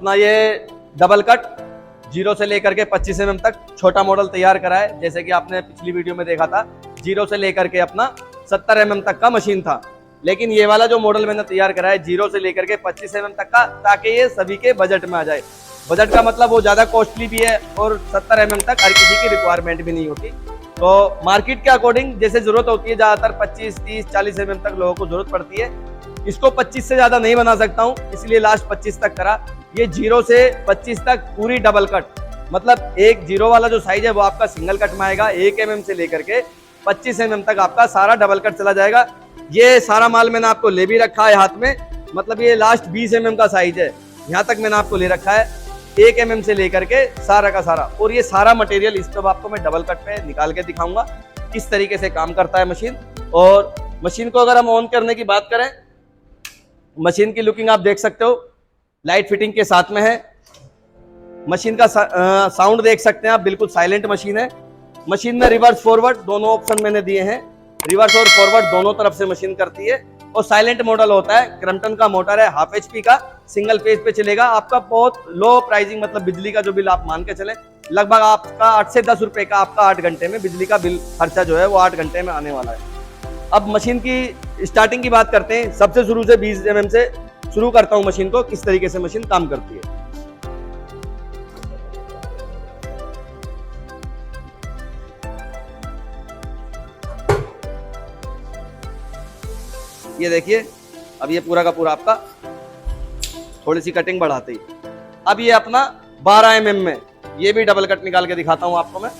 अपना ये double cut 0 से लेकर के 25 mm तक छोटा मॉडल तैयार करा है। जैसे कि आपने पिछली वीडियो में देखा था 0 से लेकर के अपना 70 mm तक का मशीन था, लेकिन ये वाला जो मॉडल मैंने तैयार करा है 0 से लेकर के 25 mm तक का, ताकि ये सभी के बजट में आ जाए। बजट का मतलब वो ज़्यादा कॉस्टली भी है और 70 mm तक हर किसी की रिक्वायरमेंट भी नहीं होती। तो मार्केट के अकॉर्डिंग जैसे ज़रूरत होती है, ज़्यादातर 25, 30, 40 mm तक लोगों को ज़रूरत पड़ती है। इसको 25 से ज़्यादा नहीं बना सकता हूँ, इसलिए लास्ट 25 तक करा। ये 0 से 25 तक पूरी डबल कट, मतलब एक 0 वाला जो साइज है वो आपका सिंगल कट में आएगा। 1 mm से लेकर के 25 mm तक आपका सारा डबल कट चला जाएगा। ये सारा माल मैंने आपको ले भी रखा है हाथ में, मतलब ये लास्ट 20 mm का साइज है, यहाँ तक मैंने आपको ले रखा है 1 mm से लेकर के सारा का सारा। और ये सारा मटेरियल इस पर आपको मैं डबल कट पे निकाल के दिखाऊंगा किस तरीके से काम करता है मशीन। और मशीन को अगर हम ऑन करने की बात करें, मशीन की लुकिंग आप देख सकते हो, लाइट फिटिंग के साथ में है। मशीन का साउंड देख सकते हैं आप, बिल्कुल साइलेंट मशीन है। मशीन में रिवर्स फॉरवर्ड दोनों ऑप्शन मैंने दिए हैं, रिवर्स और फॉरवर्ड दोनों तरफ से मशीन करती है। और साइलेंट मॉडल होता है, क्रम्पटन का मोटर है, 1/2 HP का, सिंगल फेज पे चलेगा। आपका बहुत लो प्राइसिंग, मतलब बिजली का जो बिल आप मान के चले, लगभग आपका 8 से 10 रुपए का आपका 8 घंटे में बिजली का बिल खर्चा जो है वो 8 घंटे में आने वाला है। अब मशीन की स्टार्टिंग की बात करते हैं। सबसे शुरू से 20 mm से शुरू करता हूं मशीन को, किस तरीके से मशीन काम करती है। ये देखिए, अब ये पूरा का पूरा आपका थोड़ी सी कटिंग बढ़ाते ही। अब ये अपना 12 mm में, ये भी डबल कट निकाल के दिखाता हूं आपको मैं।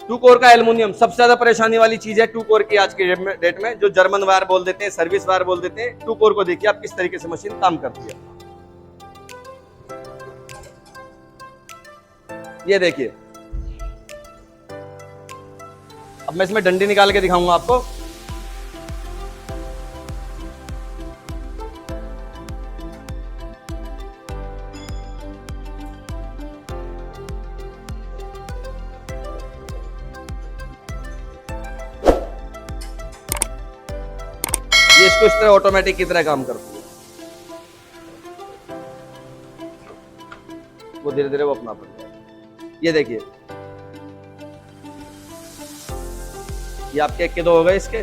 टू कोर का एल्युमिनियम सबसे ज्यादा परेशानी वाली चीज है टू कोर की आज के डेट में, जो जर्मन वायर बोल देते हैं, सर्विस वायर बोल देते हैं। टू कोर को देखिए आप किस तरीके से मशीन काम करती है। ये देखिए, अब मैं इसमें डंडी निकाल के दिखाऊंगा आपको। ये इसको इस तरह ऑटोमेटिक की तरह काम करती है, वो धीरे धीरे वो अपना पड़ जाएगा। ये देखिए, ये आपके 1 के 2 हो गए इसके।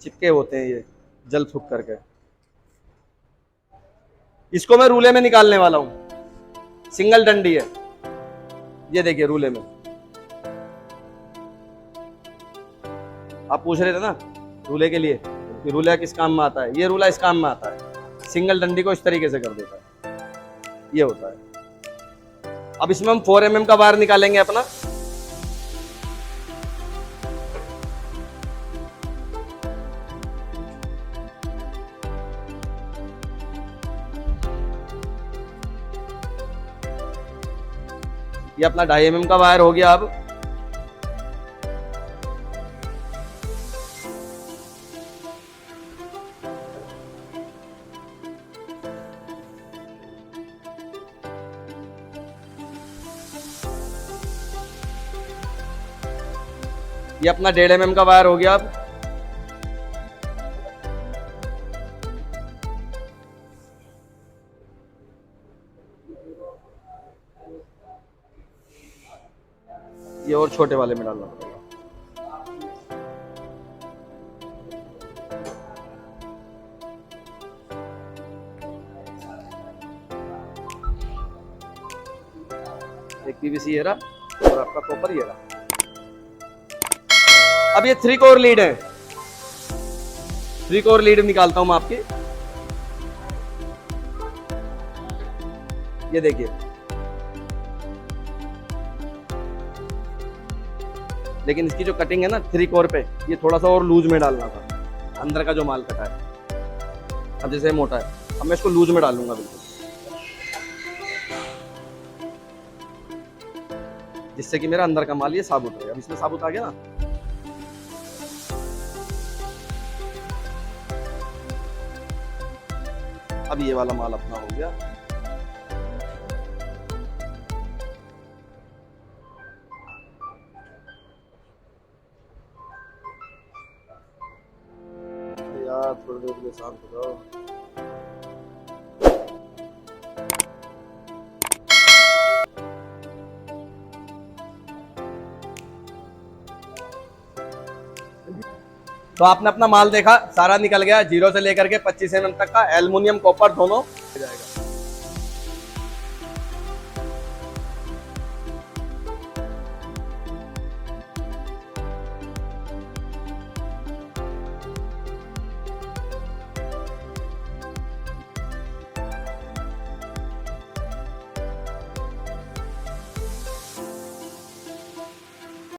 चिपके होते हैं ये जल फूक करके। इसको मैं रूले में निकालने वाला हूं, सिंगल डंडी है। ये देखिए रूले में, आप पूछ रहे थे ना रूले के लिए कि रूला किस काम में आता है, ये रूला इस काम में आता है। सिंगल डंडी को इस तरीके से कर देता है, ये होता है। अब इसमें हम 4 mm का वायर निकालेंगे अपना। ये अपना 2.5 mm का वायर हो गया। अब ये अपना 1.5 mm का वायर हो गया। अब ये और छोटे वाले में डालना पड़ेगा। एक पीवीसी ये रहा और आपका कॉपर ये रहा। अब ये 3 कोर लीड है, 3 कोर लीड निकालता हूं मैं आपकी। ये देखिए, लेकिन इसकी जो कटिंग है ना 3 कोर पे, ये थोड़ा सा और लूज में डालना था, अंदर का जो माल कटा है। अब जैसे मोटा है, अब मैं इसको लूज में डालूंगा बिल्कुल। जिससे कि मेरा अंदर का माल ये साबुत रहे। अब इसमें साबुत आ गया ना। अब ये वाला माल अपना हो गया। यार थोड़ी देर के लिए शांत हो जाओ। तो आपने अपना माल देखा, सारा निकल गया, 0 से लेकर के 25 mm तक का एल्युमिनियम कॉपर दोनों हो जाएगा।